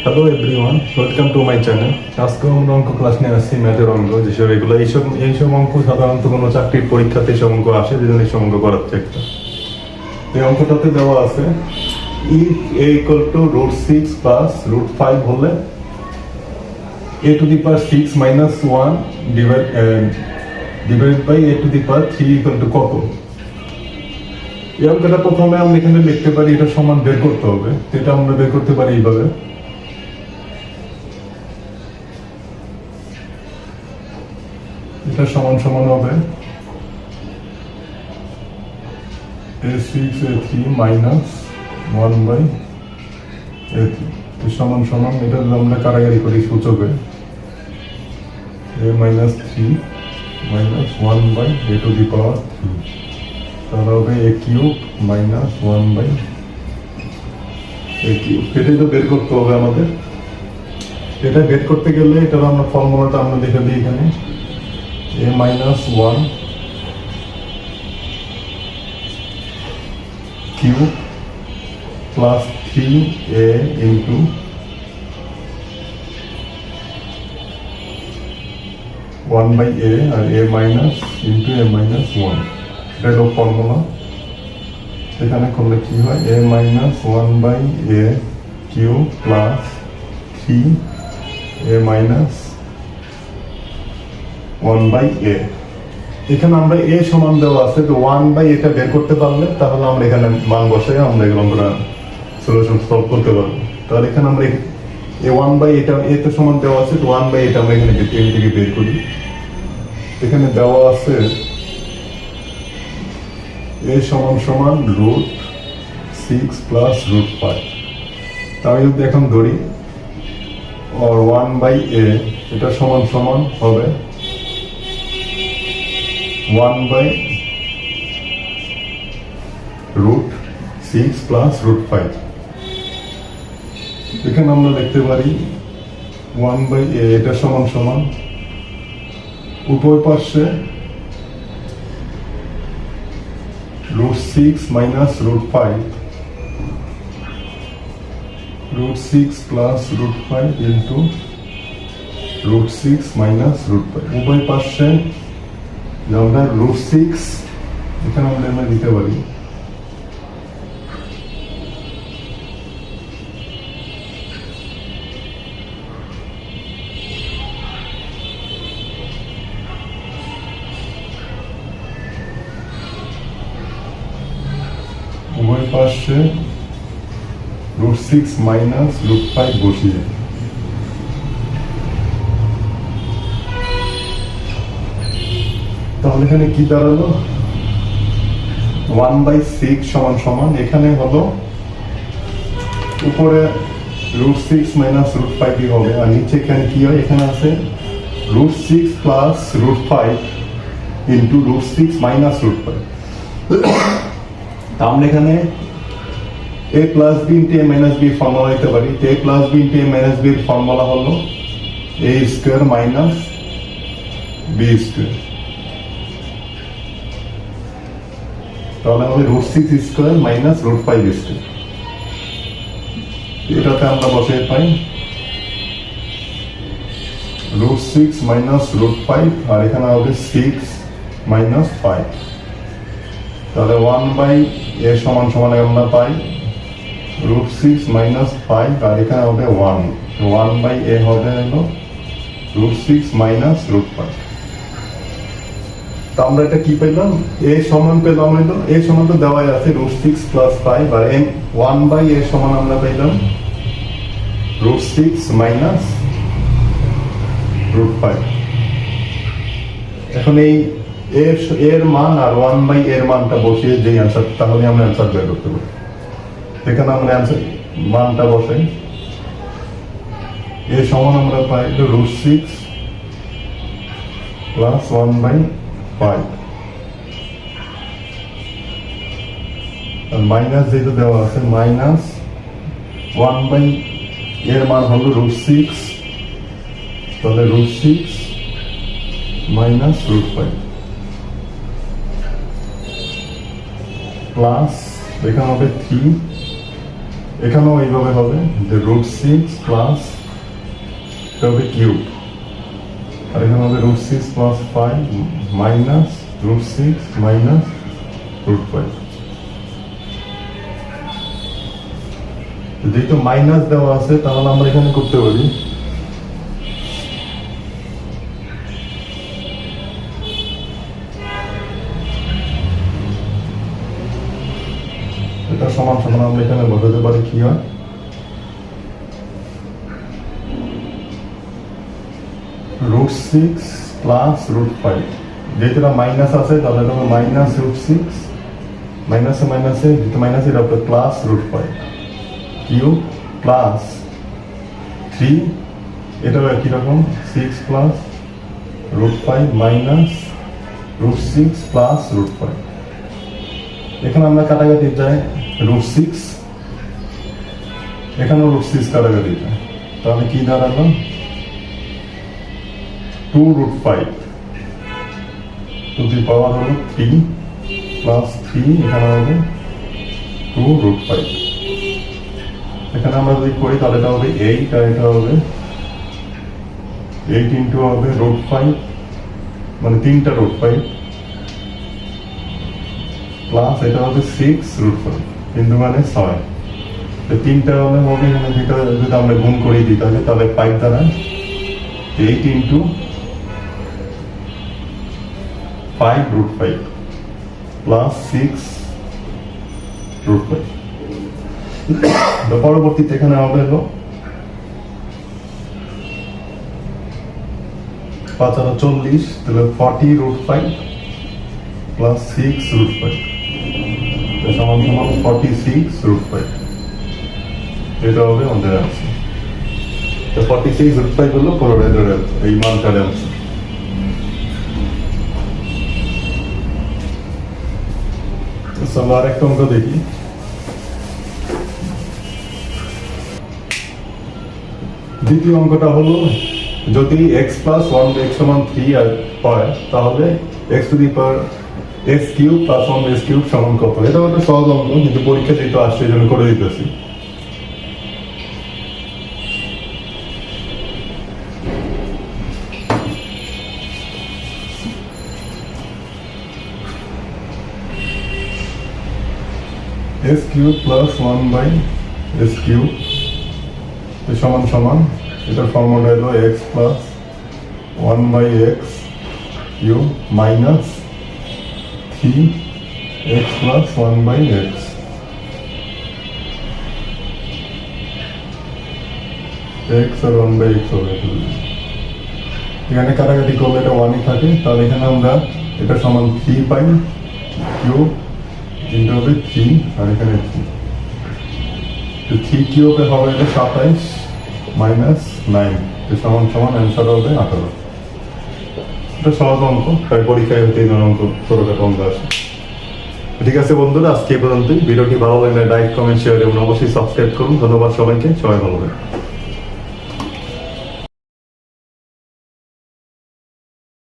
Hello everyone, welcome to my channel. আজকে আমরা অঙ্ক ক্লাস নিয়ে আসছি, ম্যাথের অঙ্ক। যেসব এগুলো এইসব অঙ্ক সাধারণত কোনো চাকরির পরীক্ষাতে এইসব অঙ্ক আসে, যেজন্য এইসব অঙ্ক করাচ্ছে একটা। এই অঙ্কটাতে দেওয়া আছে if a equal to √6 plus √5 হলে a to the power 6 minus 1 divided by a to the power 3 equal to কত? এই অঙ্কটা প্রথমে আমরা এখানে লিখতে পারি, এটা সমান বের করতে হবে। এটা আমরা বের করতে পারি এইভাবে, এটা সমান সমান হবে a6 a3 minus 1 by a3 সমান সমান, এটা আমরা কারাগারি করি সূচকে a minus 3 minus 1 by a to the power 3, তাহলে হবে a cube minus 1 by a cube। এটাই তো বের করতে হবে আমাদের। এটা বের করতে গেলে এটার আমরা ফর্মুলাটা আমরা লিখে দিই এখানে, a minus 1 cube plus 3a into 1 by a R a minus into a minus 1, এটা হলো ফর্মুলা। এখানে করলে কি হয়, a minus 1 by a cube plus 3a minus 1 by a। এখানে আমরা a সমান দেওয়া আছে, তো 1 by এটা বের করতে পারলে তাহলে আমরা এখানে মান বসাই আমরা এগুলো আমরা সলিউশন সলভ করতে পারবো। তাহলে এখানে আমরা a 1 by এটা a তো সমান দেওয়া আছে, তো 1 by এটা আমরা এখানে থেকে বের করি। এখানে দেওয়া আছে a সমান সমান √6 plus √5। তাই যদি এখন ধরি or 1 by a এটা সমান সমান হবে 1 by √6 plus √5। এখানে আমরা দেখতে পারি 1 by a এটা সমান সমান উভয় পাশে √6 minus √5, √6 plus √5 into √6 minus √5, উভয় পাশে আমরা √6 এখানে আমরা দিতে পারি উভয় পাশে √6 minus √5 বসিয়ে, তাহলে এখানে কি দাঁড়ালো 1 by 6 সমান সমান, এখানে হলো উপরে √6 minus √5 হবে, আর নিচে এখানে কি হয়, এখানে আছে √6 plus √5 into √6 minus √5। আমরা এখানে a plus b into a minus b formula দিতে পারি। a plus b into a minus b এর ফর্মুলা হলো a square minus b square, তাহলে হবে √6 স্কয়ার মাইনাস √5 স্কয়ার। এটাতে আমরা বসে পাই √6 minus √5 আর এখানে হবে 6 minus 5, তাহলে 1 by a সমান সমান আমরা পাই √6 minus 5 আর এখানে হবে 1 by a হবে হলো √6 minus √5। তো আমরা এটা কি পেলাম, a সমান পেলাম হলো a সমান তো দেওয়াই আছে √6 plus 5 আর 1 by a সমান আমরা পেলাম √6 minus √5। এখন এই এর মান আর 1 by এর মানটা বসিয়ে যেই অ্যান্সার, তাহলে আমরা অ্যান্সার বের করতে পারি। এখানে আমরা অ্যান্সার মানটা বসাই, এর সমান আমরা পাই √6 plus 1 by 5 আর মাইনাস যেটা দেওয়া আছে মাইনাস 1 by এর মান হলো √6, তাহলে √6 minus √5 প্লাস এখানে হবে 3 এখানেও এইভাবে হবে যে রুট সিক্স প্লাস এটা হবে কিউব, আর এখানে হবে root six plus five minus root six minus root five. যেহেতু মাইনাস দেওয়া আছে তাহলে আমরা এখানে করতে পারি এটা সমান সমান আমরা এখানে বসাতে পারি কি হয় root six plus root five, যেহেতু এটা মাইনাস আছে তাহলে এটা হবে মাইনাস রুট সিক্স মাইনাসে মাইনাসে যেহেতু মাইনাস এটা হবে plus root five cube plus three, এটাও একই রকম six plus root five minus root six plus root five. এখানে আমরা কাটাকাটি যাই রুট সিক্স, এখানেও রুট সিক্স কাটাকাটি যায়, তাহলে কি দাঁড়ালো two root five to the power হলো থ্রি প্লাস থ্রি, এখানে হবে টু রুট ফাইভ। এখানে আমরা যদি করি তাহলে এটা হবে এইট, আর এটা হবে এইট ইন্টু হবে রুট ফাইভ মানে তিনটা রুট ফাইভ প্লাস এটা হবে সিক্স রুট ফাইভ, কিন্তু মানে ছয়, তিনটা হলে হবে এখানে ভিতরে যদি আমরা গুণ করে দিই তাহলে ফাইভ দ্বারা eight into five root five plus six root five. পরবর্তীতে এখানে হবে হলো 540, তাহলে 40 root five plus six root five সমান সমান 46 রুট ফাইভ, এটা হবে আমাদের আছে। তো 46 রুট ফাইভ হলো পুরোটার এই মানটার আছে। চলো আরেকটা অঙ্ক দেখি। দ্বিতীয় অঙ্কটা হলো যদি এক্স প্লাস ওয়ান এক্স সমান থ্রি হয় তাহলে x two the power x cube plus one x cube সমান কত? এটা একটা সহজ অঙ্ক, কিন্তু পরীক্ষা যেহেতু আসছে এই জন্য করে দিতেছি। X cube plus one by x cube সমান সমান এটার ফর্মুলা হলো x plus one by x cube minus three x plus one by x. X আর ওয়ান বাই এক্স হবে, এখানে কাটাকাটি করলে এটা ওয়ানই থাকে, তাহলে এখানে আমরা এটা সমান থ্রি পাই কিউব ইন্টু হবে থ্রি, আর এখানে থ্রি কিউবে হবে এটা 27 মাইনাস 9 সমান সমান অ্যান্সার হবে 18। এটা সহজ অঙ্ক, তাই পরীক্ষায় হতে এই ধরনের অঙ্ক ছোটখাটো অঙ্ক আসে। ঠিক আছে বন্ধুরা, আজকে এই পর্যন্তই। ভিডিওটি ভালো লাগলে লাইক কমেন্ট শেয়ার এবং অবশ্যই সাবস্ক্রাইব করুন। ধন্যবাদ সবাইকে, সবাই ভালো থাকবেন।